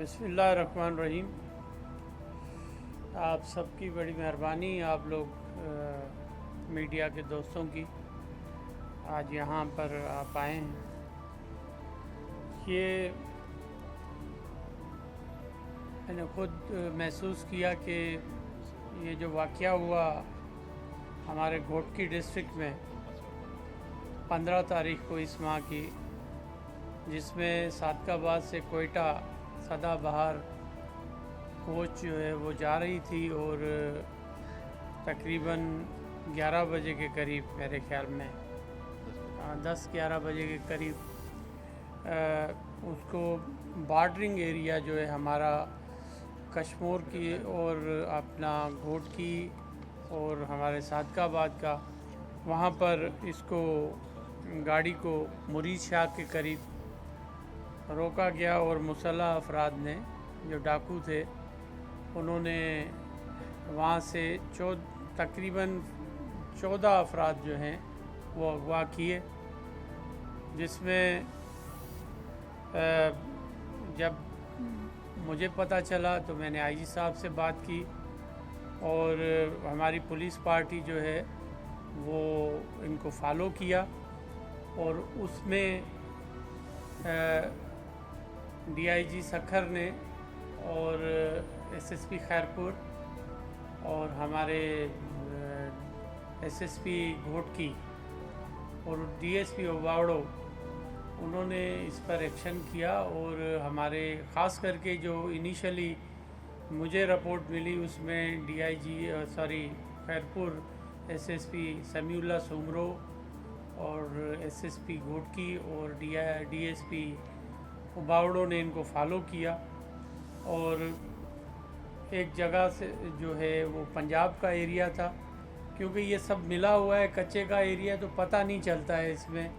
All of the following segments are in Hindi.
बिस्मिल्लाहिर्रहमानिर्रहीम। आप सबकी बड़ी मेहरबानी, आप लोग मीडिया के दोस्तों की, आज यहाँ पर आप आए हैं। ये मैंने खुद महसूस किया कि ये जो वाक़या हुआ हमारे घोटकी डिस्ट्रिक्ट में 15 तारीख को इस माह की, जिसमें सादकाबाद से कोयटा सदाबहार कोच जो है वो जा रही थी और तकरीबन 11 बजे के करीब, मेरे ख्याल में 10-11 बजे के करीब उसको बॉर्डरिंग एरिया जो है हमारा कश्मीर की और अपना घोटकी और हमारे सादकाबाद का, वहाँ पर इसको गाड़ी को मुरीद शाह के करीब रोका गया और मुसल्लह अफराद ने, जो डाकू थे, उन्होंने वहाँ से तकरीबन 14 अफराद जो हैं वो अगवा किए, जिसमें जब मुझे पता चला तो मैंने आईजी साहब से बात की और हमारी पुलिस पार्टी जो है वो इनको फॉलो किया और उसमें डीआईजी सखर ने और एसएसपी खैरपुर और हमारे एसएसपी घोटकी और डीएसपी ओबावड़ो, उन्होंने इस पर एक्शन किया और हमारे ख़ास करके जो इनिशियली मुझे रिपोर्ट मिली उसमें खैरपुर एसएसपी समीउल्लाह सुमरो और एसएसपी घोटकी और डीएसपी ओबावड़ो ने इनको फॉलो किया और एक जगह से जो है वो पंजाब का एरिया था, क्योंकि ये सब मिला हुआ है, कच्चे का एरिया, तो पता नहीं चलता है इसमें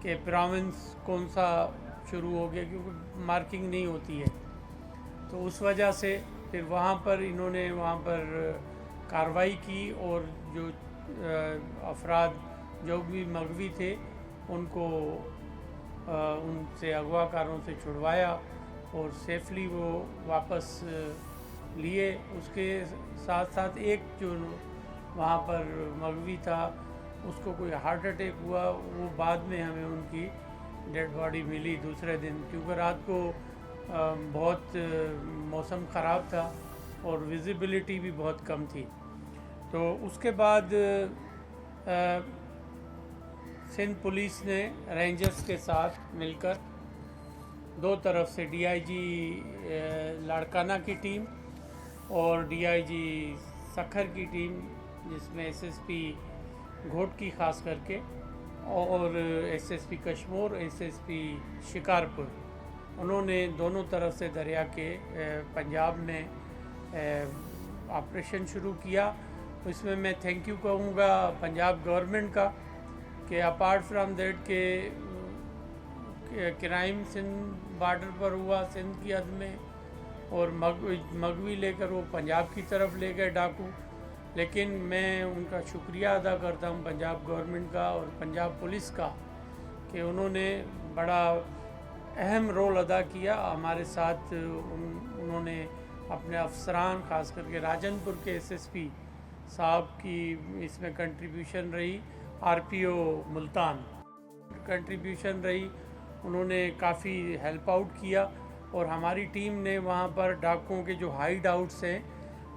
कि प्रोविंस कौन सा शुरू हो गया, क्योंकि मार्किंग नहीं होती है। तो उस वजह से फिर वहाँ पर इन्होंने वहाँ पर कार्रवाई की और जो अफराद जो भी मगवी थे उनको उनसे अगवाकारों से छुड़वाया और सेफली वो वापस लिए। उसके साथ साथ एक जो वहाँ पर मगवी था उसको कोई हार्ट अटैक हुआ, वो बाद में हमें उनकी डेड बॉडी मिली दूसरे दिन, क्योंकि रात को बहुत मौसम ख़राब था और विजिबिलिटी भी बहुत कम थी। तो उसके बाद सिंध पुलिस ने रेंजर्स के साथ मिलकर दो तरफ से डीआईजी लाड़काना की टीम और डीआईजी सखर की टीम, जिसमें एसएसपी घोटकी खास करके और एसएसपी कश्मीर, एसएसपी शिकारपुर, उन्होंने दोनों तरफ से दरिया के पंजाब में ऑपरेशन शुरू किया। इसमें मैं थैंक यू कहूँगा पंजाब गवर्नमेंट का कि अपार्ट फ्रॉम दैट के क्राइम सिंध बॉर्डर पर हुआ, सिंध की हद में, और मगवी लेकर वो पंजाब की तरफ ले गए डाकू। लेकिन मैं उनका शुक्रिया अदा करता हूँ पंजाब गवर्नमेंट का और पंजाब पुलिस का कि उन्होंने बड़ा अहम रोल अदा किया हमारे साथ। उन्होंने अपने अफसरान, ख़ास करके राजनपुर के एसएसपी साहब की इसमें कंट्रीब्यूशन रही, आरपीओ मुल्तान कंट्रीब्यूशन रही, उन्होंने काफ़ी हेल्प आउट किया और हमारी टीम ने वहाँ पर डाकुओं के जो हाइड आउट्स हैं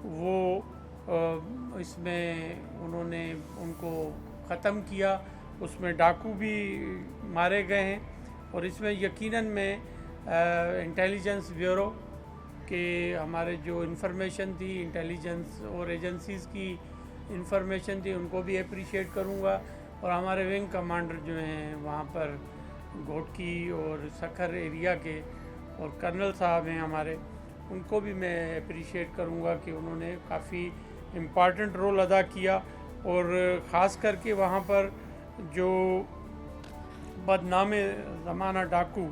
वो इसमें उन्होंने उनको ख़त्म किया, उसमें डाकू भी मारे गए हैं। और इसमें यकीनन मैं इंटेलिजेंस ब्यूरो के हमारे जो इन्फॉर्मेशन थी, इंटेलिजेंस और एजेंसीज़ की इन्फॉर्मेशन थी, उनको भी अप्रिशिएट करूँगा। और हमारे विंग कमांडर जो हैं वहाँ पर घोटकी और सखर एरिया के और कर्नल साहब हैं हमारे, उनको भी मैं अप्रिशिएट करूँगा कि उन्होंने काफ़ी इम्पॉर्टेंट रोल अदा किया। और ख़ास करके वहाँ पर जो बदनामे ज़माना डाकू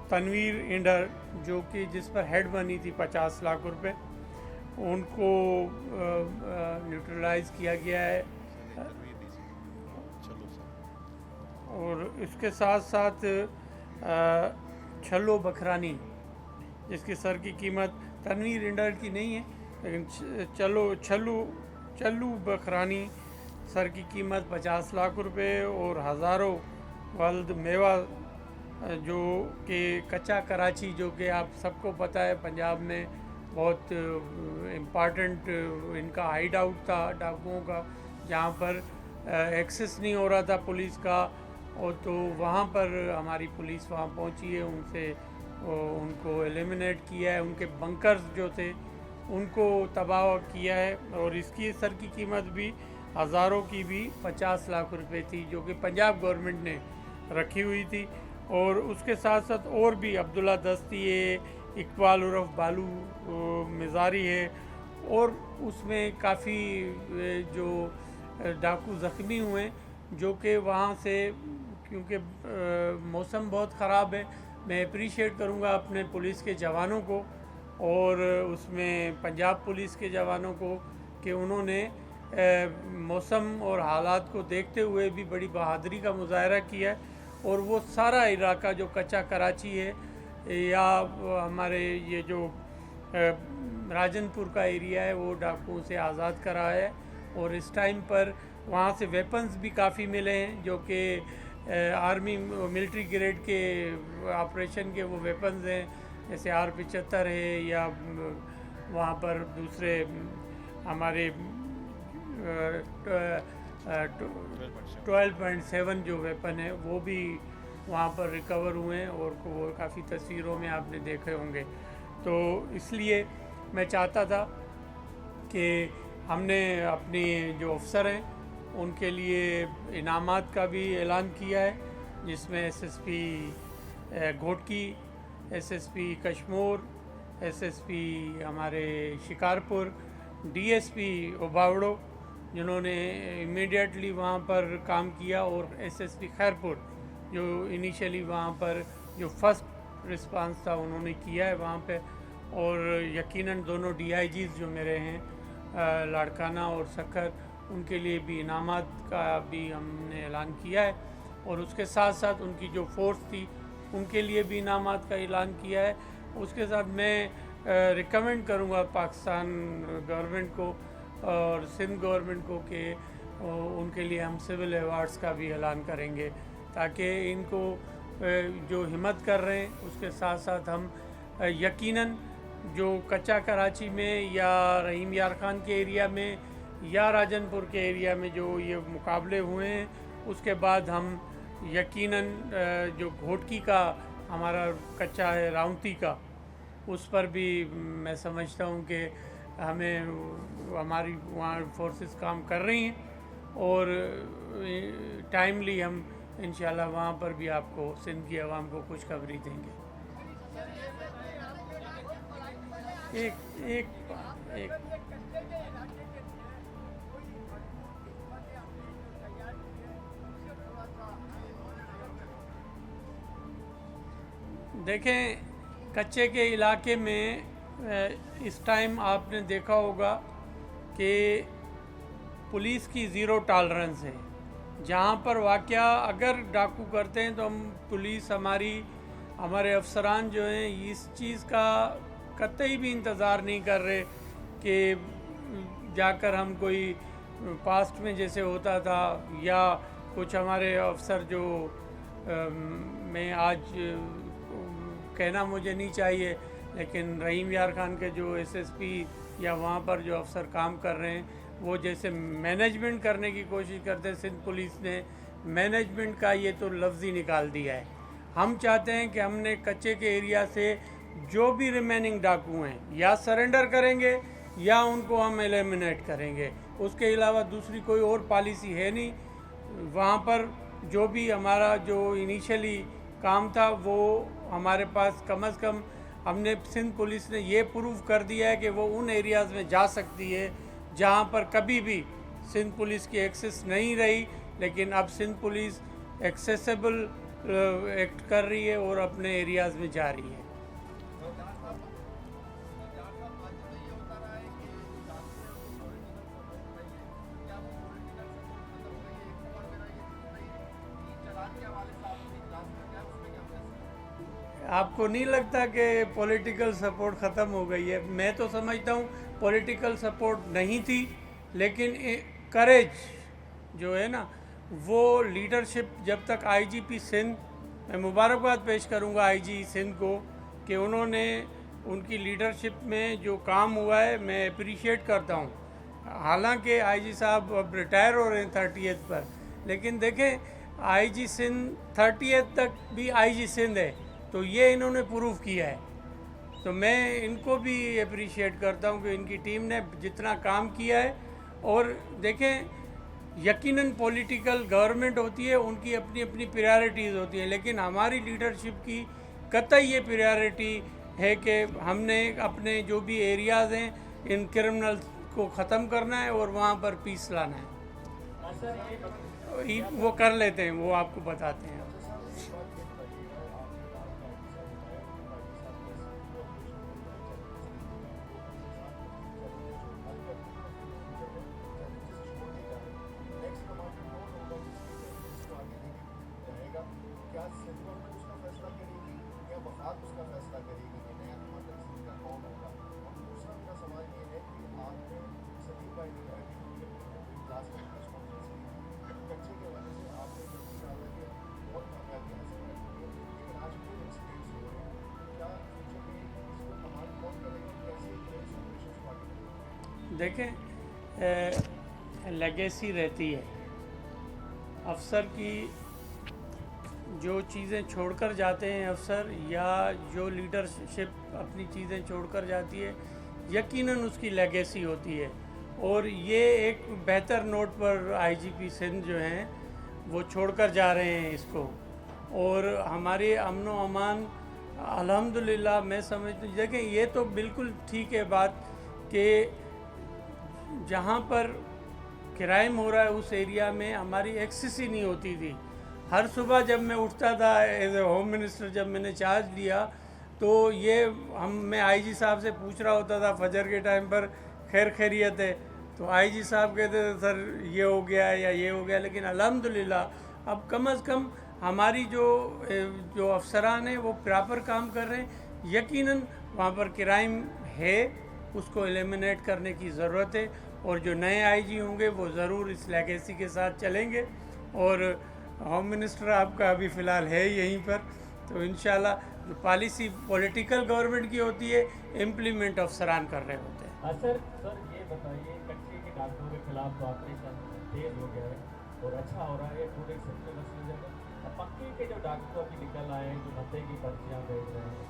तनवीर इंडर, जो कि जिस पर हेड बनी थी 50 लाख रुपए, उनको न्यूट्रलाइज किया गया है। और इसके साथ साथ छल्लो बखरानी, जिसकी सर की कीमत तनवीर इंडर की नहीं है, लेकिन छल्लू बखरानी सर की कीमत 50 लाख रुपए, और हज़ारों वल्द मेवा जो कि कच्चा कराची, जो कि आप सबको पता है पंजाब में बहुत इम्पॉर्टेंट इनका हाइड आउट था डाकुओं का, जहाँ पर एक्सेस नहीं हो रहा था पुलिस का, और तो वहाँ पर हमारी पुलिस वहाँ पहुँची है, उनसे उनको एलिमिनेट किया है, उनके बंकर्स जो थे उनको तबाह किया है। और इसकी सर की कीमत भी हज़ारों की भी 50 लाख रुपए थी, जो कि पंजाब गवर्नमेंट ने रखी हुई थी। और उसके साथ साथ और भी अब्दुल्ला दस्ती है, इकबाल उर्फ बालू मिज़ारी है, और उसमें काफ़ी जो डाकू ज़ख्मी हुए, जो कि वहाँ से, क्योंकि मौसम बहुत ख़राब है, मैं अप्रिशिएट करूँगा अपने पुलिस के जवानों को और उसमें पंजाब पुलिस के जवानों को कि उन्होंने मौसम और हालात को देखते हुए भी बड़ी बहादुरी का मुजाहरा किया है, और वो सारा इलाका जो कच्चा कराची है या हमारे ये जो राजनपुर का एरिया है वो डाकुओं से आज़ाद करा है। और इस टाइम पर वहाँ से वेपन्स भी काफ़ी मिले हैं, जो कि आर्मी मिलिट्री ग्रेड के ऑपरेशन के वो वेपन्स हैं, जैसे R75 है, या वहाँ पर दूसरे हमारे 12.7 जो वेपन है वो भी वहाँ पर रिकवर हुए हैं, और वो काफ़ी तस्वीरों में आपने देखे होंगे। तो इसलिए मैं चाहता था कि हमने अपनी जो अफसर हैं उनके लिए इनामात का भी ऐलान किया है, जिसमें SSP Ghotki, SSP Kashmore, SSP हमारे शिकारपुर, DSP ओबावड़ो जिन्होंने इमीडिएटली वहाँ पर काम किया, और SSP खैरपुर जो इनिशियली वहाँ पर जो फर्स्ट रिस्पांस था उन्होंने किया है वहाँ पे। और यकीनन दोनों DIGs जो मेरे हैं लाड़काना और सखर, उनके लिए भी इनामात का भी हमने ऐलान किया है, और उसके साथ साथ उनकी जो फोर्स थी उनके लिए भी इनामात का ऐलान किया है। उसके साथ मैं रिकमेंड करूँगा पाकिस्तान गवर्नमेंट को और सिंध गवर्नमेंट को कि उनके लिए हम सिविल अवार्ड्स का भी ऐलान करेंगे, ताकि इनको जो हिम्मत कर रहे हैं उसके साथ साथ हम यकीनन जो कच्चा कराची में या रहीम यार खान के एरिया में या राजनपुर के एरिया में जो ये मुकाबले हुए हैं, उसके बाद हम यकीनन जो घोटकी का हमारा कच्चा है राउंती का, उस पर भी मैं समझता हूँ कि हमें हमारी वहाँ फोर्सेस काम कर रही हैं, और टाइमली हम इंशाल्लाह वहाँ पर भी आपको सिंध की आवाम को खुशखबरी देंगे। एक देखें, कच्चे के इलाके में इस टाइम आपने देखा होगा कि पुलिस की ज़ीरो टॉलरेंस है। जहाँ पर वाक़या अगर डाकू करते हैं तो हम पुलिस हमारे अफसरान जो हैं इस चीज़ का कतई भी इंतज़ार नहीं कर रहे कि जाकर हम कोई पास्ट में जैसे होता था, या कुछ हमारे अफसर जो मैं आज कहना मुझे नहीं चाहिए, लेकिन रहीम यार खान के जो SSP या वहाँ पर जो अफसर काम कर रहे हैं वो जैसे मैनेजमेंट करने की कोशिश करते हैं। सिंध पुलिस ने मैनेजमेंट का ये तो लफ्ज़ ही निकाल दिया है। हम चाहते हैं कि हमने कच्चे के एरिया से जो भी रिमेनिंग डाकू हैं या सरेंडर करेंगे या उनको हम एलिमिनेट करेंगे, उसके अलावा दूसरी कोई और पॉलिसी है नहीं। वहाँ पर जो भी हमारा जो इनिशियली काम था वो हमारे पास कम से कम हमने सिंध पुलिस ने ये प्रूव कर दिया है कि वो उन एरियाज़ में जा सकती है जहाँ पर कभी भी सिंध पुलिस की एक्सेस नहीं रही, लेकिन अब सिंध पुलिस एक्सेसिबल एक्ट कर रही है और अपने एरियाज़ में जा रही है। आपको नहीं लगता कि पॉलिटिकल सपोर्ट ख़त्म हो गई है? मैं तो समझता हूँ पॉलिटिकल सपोर्ट नहीं थी, लेकिन करेज जो है ना, वो लीडरशिप जब तक आईजीपी सिंध, मैं मुबारकबाद पेश करूँगा आईजी सिंध को कि उन्होंने उनकी लीडरशिप में जो काम हुआ है मैं अप्रिशिएट करता हूँ। हालांकि आईजी साहब अब रिटायर हो रहे हैं 30th पर, लेकिन देखें आईजी सिंध 30th तक भी आईजी सिंध है, तो ये इन्होंने प्रूव किया है। तो मैं इनको भी अप्रिशिएट करता हूँ कि इनकी टीम ने जितना काम किया है। और देखें, यकीनन पॉलिटिकल गवर्नमेंट होती है, उनकी अपनी अपनी प्रायोरिटीज़ होती हैं, लेकिन हमारी लीडरशिप की कतई ये प्रायोरिटी है कि हमने अपने जो भी एरियाज़ हैं इन क्रिमिनल को ख़त्म करना है और वहाँ पर पीस लाना है। वो कर लेते हैं, वो आपको बताते हैं। देखें, लेगेसी रहती है अफसर की, जो चीज़ें छोड़कर जाते हैं अफसर, या जो लीडरशिप अपनी चीज़ें छोड़कर जाती है, यकीनन उसकी लेगेसी होती है। और ये एक बेहतर नोट पर आईजीपी सिंध जो हैं वो छोड़कर जा रहे हैं इसको। और हमारे अमन व अमान अल्हम्दुलिल्लाह मैं समझती हूँ, देखें ये तो बिल्कुल ठीक है बात कि जहाँ पर क्राइम हो रहा है उस एरिया में हमारी एक्सेस ही नहीं होती थी। हर सुबह जब मैं उठता था एज ए होम मिनिस्टर, जब मैंने चार्ज लिया, तो ये मैं आईजी साहब से पूछ रहा होता था फजर के टाइम पर, खैर खैरियत है, तो आईजी साहब कहते थे सर ये हो गया या ये हो गया। लेकिन अल्हम्दुलिल्लाह अब कम अज़ कम हमारी जो अफसरान हैं वो प्रॉपर काम कर रहे हैं। यकीनन वहाँ पर क्राइम है, उसको एलिमिनेट करने की ज़रूरत है, और जो नए आईजी होंगे वो ज़रूर इस लेगेसी के साथ चलेंगे। और होम मिनिस्टर आपका अभी फ़िलहाल है यहीं पर, तो इंशाल्लाह जो पॉलिसी पॉलिटिकल गवर्नमेंट की होती है, इम्प्लीमेंट अफसरान कर रहे होते हैं। सर ये बताइए, कच्चे के डाकुओं के खिलाफ तो ऑपरेशन तेज हो गया है और अच्छा हो रहा है पूरे सेक्टर में। पक्के के जो डाकू अभी निकल आए हैं, जो नब्बे की पर्चियाँ भेज रहे हैं,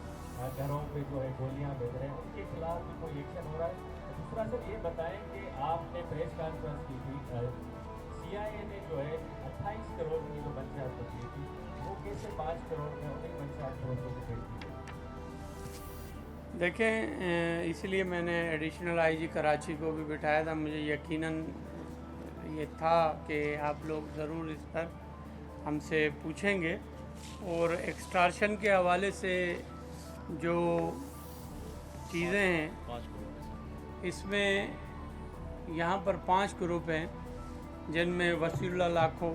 घरों पे जो है गोलियाँ भेज रहे हैं, उनके खिलाफ भी कोई एक्शन हो रहा है? दूसरा सर ये बताएं कि आपने प्रेस कॉन्फ्रेंस की थी, CIA ने जो है 28 करोड़ की जो पंचायत बची थी वो कैसे 5 करोड़ में उन्हीं पंचायत करोड़ को भेज दी? देखें, इसलिए मैंने एडिशनल आईजी कराची को भी बिठाया था। मुझे यकीनन ये था कि आप लोग ज़रूर इस पर हमसे पूछेंगे। और एक्सटॉर्शन के हवाले से जो चीज़ें हैं, इसमें यहाँ पर 5 ग्रुप हैं, जिनमें वसीउल्लाह लाखो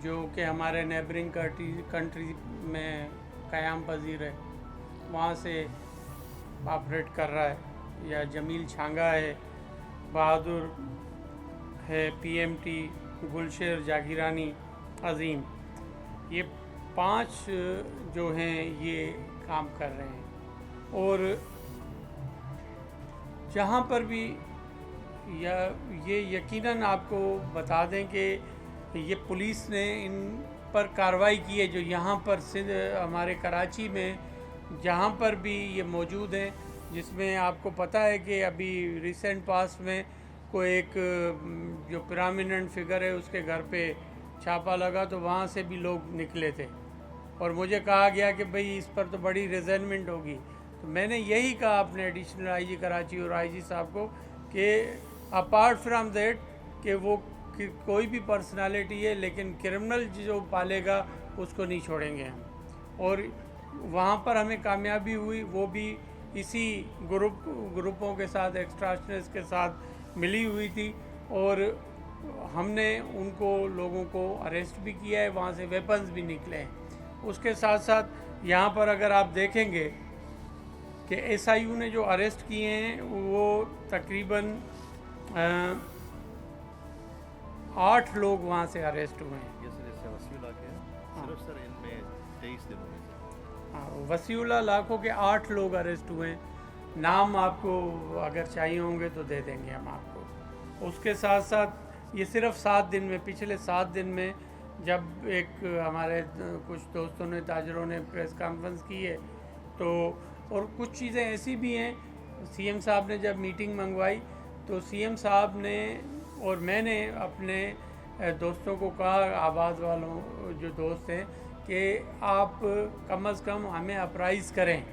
जो कि हमारे नेबरिंग कंट्री में क़याम पजीर है, वहाँ से ऑपरेट कर रहा है, या जमील छांगा है, बहादुर है, PMT, गुलशेर जागीरानी, अज़ीम, ये 5 जो हैं ये काम कर रहे हैं। और जहाँ पर भी ये यकीनन आपको बता दें कि ये पुलिस ने इन पर कार्रवाई की है, जो यहाँ पर सिंध हमारे कराची में जहाँ पर भी ये मौजूद हैं, जिसमें आपको पता है कि अभी रिसेंट पास में कोई एक जो प्रोमिनेंट फिगर है उसके घर पे छापा लगा, तो वहाँ से भी लोग निकले थे और मुझे कहा गया कि भाई इस पर तो बड़ी रिजेंटमेंट होगी। तो मैंने यही कहा अपने एडिशनल आईजी कराची और आईजी साहब को कि अपार्ट फ्राम दैट कि वो कोई भी पर्सनालिटी है, लेकिन क्रिमिनल जो पालेगा उसको नहीं छोड़ेंगे हम। और वहाँ पर हमें कामयाबी हुई, वो भी इसी ग्रुपों के साथ, एक्सट्रैक्शनिस्ट के साथ मिली हुई थी, और हमने उनको लोगों को अरेस्ट भी किया है, वहाँ से वेपन्स भी निकले हैं। उसके साथ साथ यहाँ पर अगर आप देखेंगे कि एसआईयू ने जो अरेस्ट किए हैं वो तकरीबन 8 लोग वहाँ से अरेस्ट हुए हैं। ये सर इससे वसीला के हैं सिर्फ सर इनमें 23 दिनों में सर। हाँ, वसीउल्लाह लाखों के 8 लोग अरेस्ट हुए हैं। नाम आपको अगर चाहिए होंगे तो दे देंगे हम आपको। उसके साथ साथ ये सिर्फ 7 दिन में, पिछले 7 दिन में जब एक हमारे कुछ दोस्तों ने, ताजरों ने प्रेस कॉन्फ्रेंस की है, तो और कुछ चीज़ें ऐसी भी हैं, सीएम साहब ने जब मीटिंग मंगवाई तो सीएम साहब ने और मैंने अपने दोस्तों को कहा, आबाद वालों जो दोस्त हैं, कि आप कम अज़ कम हमें अप्राइज़ करें।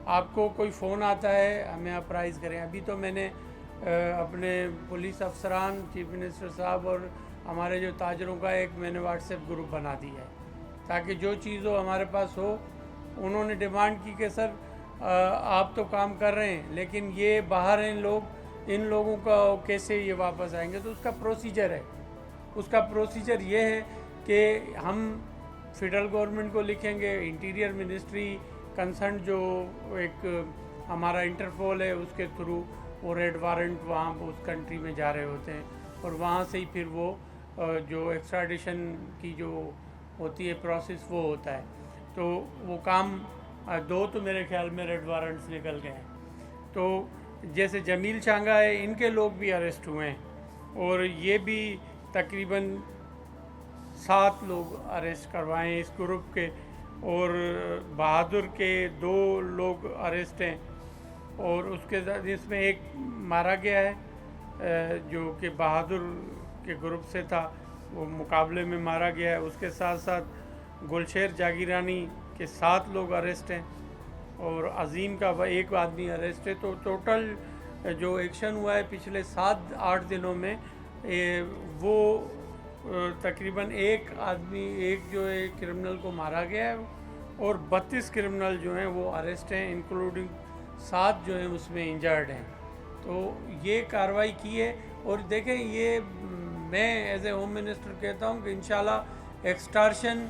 आपको कोई फ़ोन आता है हमें अप्राइज़ करें। अभी तो मैंने अपने पुलिस अफसरान, चीफ मिनिस्टर साहब और हमारे जो ताजरों का एक मैंने व्हाट्सएप ग्रुप बना दिया है, ताकि जो चीज़ हो हमारे पास हो। उन्होंने डिमांड की कि सर आप तो काम कर रहे हैं लेकिन ये बाहर हैं लोग, इन लोगों का कैसे ये वापस आएंगे। तो उसका प्रोसीजर है, उसका प्रोसीजर ये है कि हम फेडरल गवर्नमेंट को लिखेंगे, इंटीरियर मिनिस्ट्री कंसर्न जो एक हमारा इंटरपोल है उसके थ्रू वो रेड वारंट वहाँ उस कंट्री में जा रहे होते हैं और वहाँ से ही फिर वो जो एक्स्ट्राडिशन की जो होती है प्रोसेस वो होता है। तो वो काम 2 तो मेरे ख्याल में रेड वारंट्स निकल गए हैं। तो जैसे जमील चांगा है, इनके लोग भी अरेस्ट हुए हैं और ये भी तकरीबन 7 लोग अरेस्ट करवाए हैं इस ग्रुप के, और बहादुर के 2 लोग अरेस्ट हैं और उसके साथ इसमें एक मारा गया है जो कि बहादुर के ग्रुप से था, वो मुकाबले में मारा गया है। उसके साथ साथ गुलशेर जागीरानी के 7 लोग अरेस्ट हैं और अजीम का 1 आदमी अरेस्ट है। तो टोटल जो एक्शन हुआ है पिछले 7-8 दिनों में वो तकरीबन एक जो है क्रिमिनल को मारा गया है और 32 क्रिमिनल जो हैं वो अरेस्ट हैं, इंक्लूडिंग 7 जो हैं उसमें इंजर्ड हैं। तो ये कार्रवाई की है और देखें, ये मैं एज ए होम मिनिस्टर कहता हूँ कि इंशाल्लाह एक्सटॉर्शन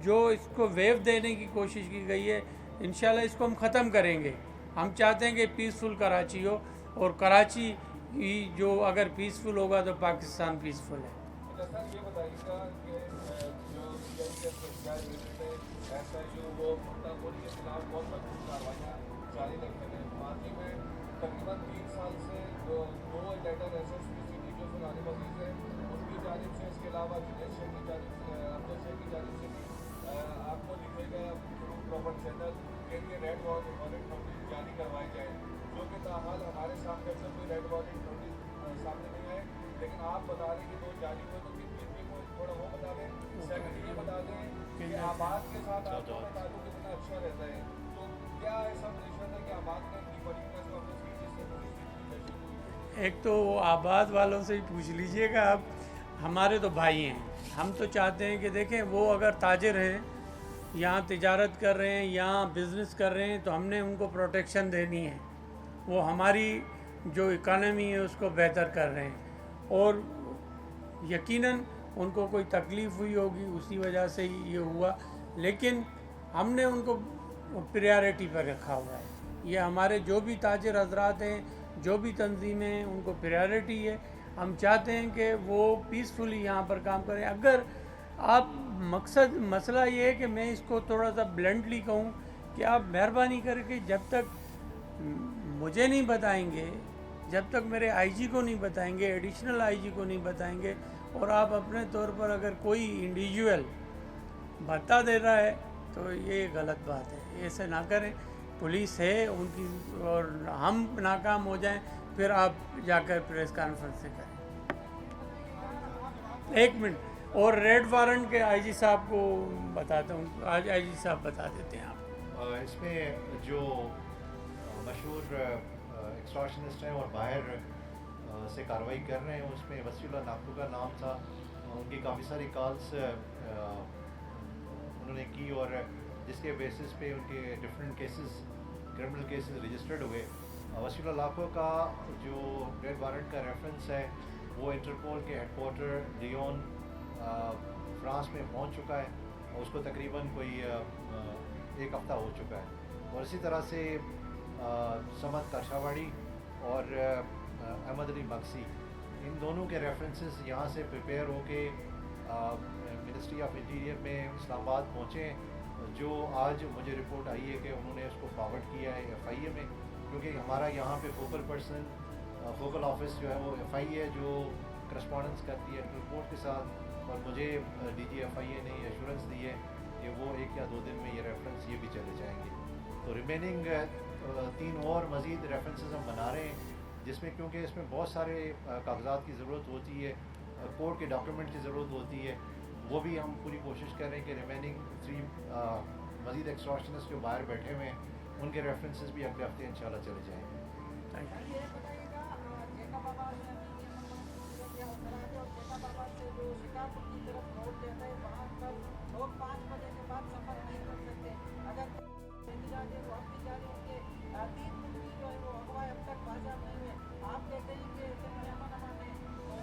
जो इसको वेव देने की कोशिश की गई है, इंशाल्लाह इसको हम ख़त्म करेंगे। हम चाहते हैं कि पीसफुल कराची हो और कराची ही जो अगर पीसफुल होगा तो पाकिस्तान पीसफुल है। अच्छा सर, ये बताइएगा कि जो एसआईयू वो मुर्तापुर के खिलाफ बहुत मजबूत कार्रवाइयाँ जारी रखे हैं। माजी में तकरीबन 3 साल से 2 लेटर एसएसपीसीडी जो सुनाने मजीद है उनकी जानिब से, इसके अलावा दिनेश शेख की जानिब से, अफजल शेख की जानिब से भी आपको लिखे गए थ्रू प्रॉपर चैनल के लिए रेड वारंट नोटिस जारी करवाए जाए, जो कि ताहाल हमारे सामने से कोई रेड वारंट नोटिस सामने नहीं आए। लेकिन आप बता रहे कि 2 जारी हुए, तो कितनी को थोड़ा वो बता दें। सेकंड ये बता दें कि आबाद के साथ आपका ताल्लुक कितना अच्छा रहता है, तो क्या ऐसा प्रेशर है कि आबाद ने इतनी बड़ी प्रेस कॉन्फ्रेंस की जिससे पुलिस की इतनी तशरीफ हुई? एक तो आबाद वालों से ही पूछ लीजिएगा आप, हमारे तो भाई हैं। हम तो चाहते हैं कि देखें, वो अगर ताजिर हैं, यहाँ तिजारत कर रहे हैं, यहाँ बिज़नेस कर रहे हैं, तो हमने उनको प्रोटेक्शन देनी है। वो हमारी जो इकानमी है उसको बेहतर कर रहे हैं और यकीनन उनको कोई तकलीफ़ हुई होगी, उसी वजह से ही ये हुआ, लेकिन हमने उनको प्रायोरिटी पर रखा हुआ है। ये हमारे जो भी ताजिर हजरात हैं, जो भी तंजीमें हैं, उनको प्रायोरिटी है। हम चाहते हैं कि वो पीसफुली यहाँ पर काम करें। अगर आप मसला ये है कि मैं इसको थोड़ा सा ब्लंटली कहूँ कि आप मेहरबानी करके जब तक मुझे नहीं बताएंगे, जब तक मेरे आईजी को नहीं बताएंगे, एडिशनल आईजी को नहीं बताएंगे, और आप अपने तौर पर अगर कोई इंडिविजुअल बता दे रहा है तो ये गलत बात है। ऐसे ना करें, पुलिस है उनकी, और हम नाकाम हो जाएं फिर आप जाकर प्रेस कॉन्फ्रेंस से करें। 1 मिनट, और रेड वारंट के आईजी साहब को बताता हूँ, आज आईजी साहब बता देते हैं आपको। इसमें जो मशहूर एक्सटॉर्शनिस्ट हैं और बाहर से कार्रवाई कर रहे हैं, उसमें वसीउल्लाह नाकू का नाम था। उनकी काफ़ी सारी कॉल्स उन्होंने की और जिसके बेसिस पे उनके different cases, criminal cases registered हुए। वसीउल्लाह नाकू का जो रेड वारंट का रेफरेंस है वो इंटरपोल के हेडक्वार्टर लियोन फ्रांस में पहुंच चुका है उसको तकरीबन कोई एक हफ़्ता हो चुका है। और इसी तरह से समद काशावाड़ी और अहमद अली मक्सी, इन दोनों के रेफरेंसेस यहाँ से प्रिपेयर होके मिनिस्ट्री ऑफ इंटीरियर में इस्लामाबाद पहुँचे, जो आज मुझे रिपोर्ट आई है कि उन्होंने उसको फॉरवर्ड किया है FIA में, क्योंकि हमारा यहाँ पे फोकल ऑफिस जो है वो FIA है जो करस्पॉन्डेंस करती है रिपोर्ट के साथ। और मुझे DG FIA ने एश्योरेंस दी है कि वो 1 या 2 दिन में ये रेफरेंस ये भी चले जाएंगे। तो रिमेनिंग 3 और मज़ीद रेफरेंसेस हम बना रहे हैं, जिसमें क्योंकि इसमें बहुत सारे कागजात की ज़रूरत होती है, कोर्ट के डॉक्यूमेंट की ज़रूरत होती है, वो भी हम पूरी कोशिश कर रहे हैं कि रिमेनिंग 3 मज़ीद एक्सटॉर्शनिस्ट जो बाहर बैठे हुए हैं उनके रेफरेंसेस भी अगले हफ्ते इंशाल्लाह चले जाएंगे। Thank you. लोग 5 बजे के बाद सफर नहीं कर सकते। अगर वापस जा रहे होंगे 3 मुल्की जो है वो अगवा अब तक बाजार नहीं है। आप कहते हैं कि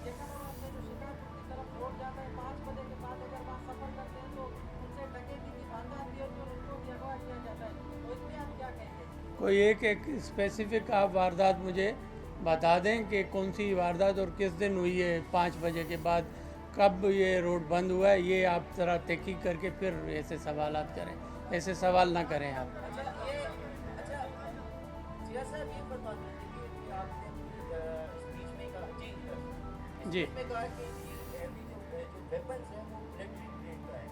जेकाबाद से जो शिकारपुर की तरफ रोड जाता है 5 बजे के बाद अगर वहाँ सफर करते हैं तो उनसे डकैती की वारदात भी होती है और उनको भी अगवा किया जाता है। तो इसमें आप क्या कहेंगे? कोई एक स्पेसिफिक आप वारदात मुझे बता दें कि कौन सी वारदात और किस दिन हुई है, 5 बजे के बाद कब ये रोड बंद हुआ है, ये आप ज़रा तहकीक करके फिर ऐसे सवालात करें, ऐसे सवाल ना करें आप। जिया साहब ये बता दीजिए कि आपने स्पीच में कहा जी में कहा कि अभी जो वेपन्स हैं वो इलेक्ट्रिक ग्रेड का है,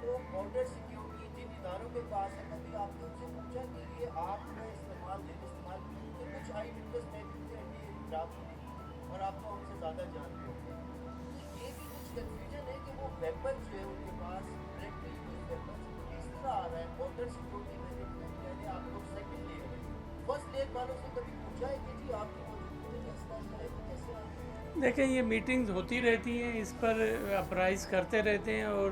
तो बॉर्डर सिक्योरिटी जिन इदारों के पास है, कभी आपने उनसे पूछा कि ये आपने इस्तेमाल किए? कुछ आई विटनेस ने भी रात नहीं और आप तो उनसे ज़्यादा जानते होंगे, ये भी कुछ कन्फ्यूजन है कि वो वेपन जो है उनके पास इलेक्ट्रिक वेपन किस तरह आ रहा है। बॉर्डर सिक्योरिटी में देखते हैं पहले आप लोग सेकंड लेयर में, फर्स्ट लेयर वालों से कभी पूछा है कि जी आपकी मौजूदगी में इस तरह है तो कैसे आए? देखें, ये मीटिंग्स होती रहती हैं, इस पर अपराइज करते रहते हैं। और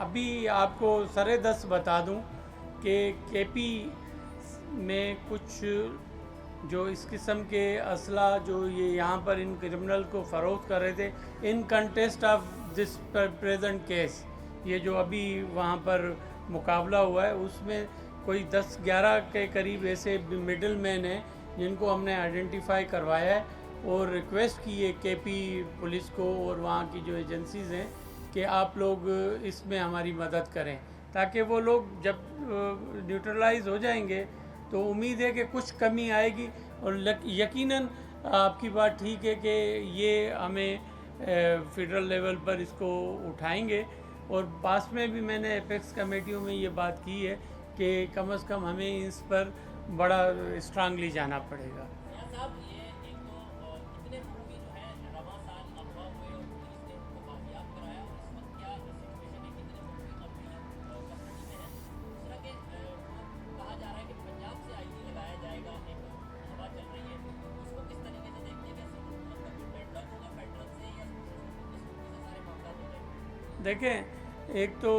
अभी आपको सरे 10 बता दूं कि KP में कुछ जो इस किस्म के असला जो ये यहाँ पर इन क्रिमिनल को फ़रोख्त कर रहे थे, in contest of this present case, ये जो अभी वहाँ पर मुकाबला हुआ है उसमें कोई 10-11 के करीब ऐसे मिडल मैन हैं जिनको हमने आइडेंटिफाई करवाया है और रिक्वेस्ट की है KP पुलिस को और वहाँ की जो एजेंसीज़ हैं कि आप लोग इसमें हमारी मदद करें, ताकि वो लोग जब न्यूट्रलाइज हो जाएंगे तो उम्मीद है कि कुछ कमी आएगी। और यकीनन आपकी बात ठीक है कि ये हमें फेडरल लेवल पर इसको उठाएंगे। और पास में भी मैंने एपेक्स कमेटियों में ये बात की है कि कम से कम हमें इस पर बड़ा स्ट्रांगली जाना पड़ेगा। देखें, एक तो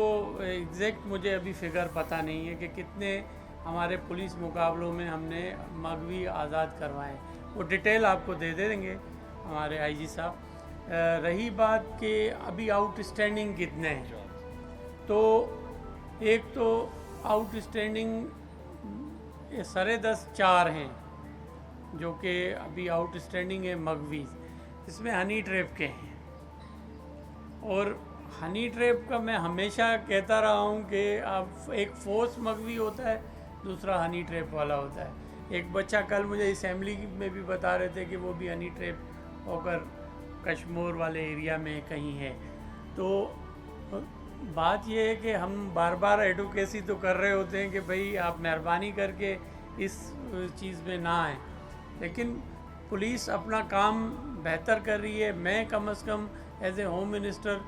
एग्जैक्ट मुझे अभी फिगर पता नहीं है कि कितने हमारे पुलिस मुकाबलों में हमने मगवी आज़ाद करवाएं, वो डिटेल आपको दे देंगे हमारे IG साहब। रही बात कि अभी आउटस्टैंडिंग कितने हैं, तो एक तो आउटस्टैंडिंग सरे 10 4 हैं जो कि अभी आउटस्टैंडिंग है मगवी, इसमें हनी ट्रैप के हैं। और हनी ट्रैप का मैं हमेशा कहता रहा हूँ कि आप एक फोर्स मगवी होता है, दूसरा हनी ट्रैप वाला होता है। एक बच्चा कल मुझे असेंबली में भी बता रहे थे कि वो भी हनी ट्रैप होकर कश्मीर वाले एरिया में कहीं है। तो बात यह है कि हम बार बार एडवोकेसी तो कर रहे होते हैं कि भाई आप मेहरबानी करके इस चीज़ में ना आएँ, लेकिन पुलिस अपना काम बेहतर कर रही है। मैं कम से कम एज ए होम मिनिस्टर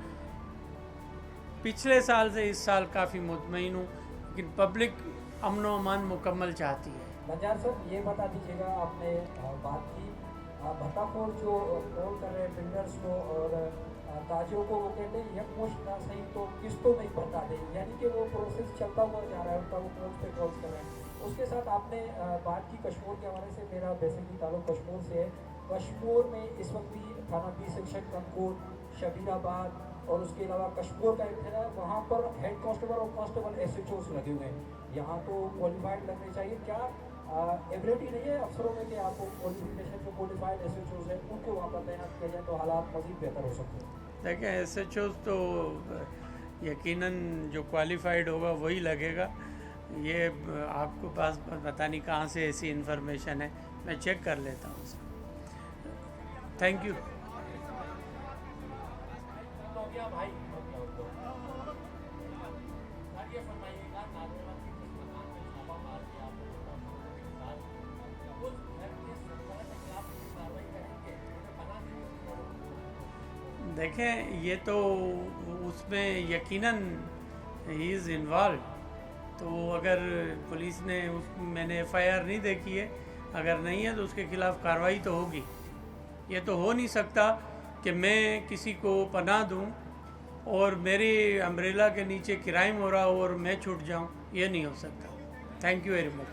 पिछले साल से इस साल काफ़ी मुतमईन हूँ, लेकिन पब्लिक अमन व अमान मुकम्मल चाहती है। बंजार साहब ये बता दीजिएगा, आपने बात की भत्ताखोर जो रोल कर रहे हैं बिल्डर्स को और ताजों को, वो कहते हैं यकमुश्त ना सही तो किस्तों में भत्ता दें, यानी कि वो प्रोसेस चलता हुआ जा रहा है उनका, वो कोर्ट पे क्रॉस कर रहे हैं। उसके साथ आपने बात की कश्मीर के हवाले से, मेरा बेसिकली ताल्लुक कश्मीर से है। कश्मीर में इस वक्त भी थाना 20 सेक्शन कनकोट, शबीराबाद, और उसके अलावा कश्मीर का एक है, वहाँ पर हेड कांस्टेबल और कांस्टेबल SHOs लगे हुए हैं। यहाँ तो क्वालिफाइड लगने चाहिए। क्या एबिलिटी नहीं है अफसरों में कि आपको क्वालिफिकेशन जो क्वालिफाइड SHOs है उनको वहाँ पर तैनात किया जाए तो हालात मज़ीद बेहतर हो सकते हैं? देखें, SHOs तो यकीनन जो क्वालिफाइड होगा वही लगेगा। ये आपको पास पता नहीं कहाँ से ऐसी इन्फॉर्मेशन है, मैं चेक कर लेता हूँ उसको। Thank you. तो क्या भाई सर ये फरमाइएगा, नागरिक की मकान में छापा मार के आप उस घर के सरकार के खिलाफ कार्रवाई करेंगे, बना देंगे? देखें, ये तो उसमें यकीनन ही इज़ इन्वॉल्व। तो अगर पुलिस ने मैंने FIR नहीं देखी है, अगर नहीं है तो उसके खिलाफ़ कार्रवाई तो होगी। ये तो हो नहीं सकता कि मैं किसी को पनाह दूं और मेरी अम्ब्रेला के नीचे क्राइम हो रहा हो और मैं छूट जाऊं, ये नहीं हो सकता। Thank you very much.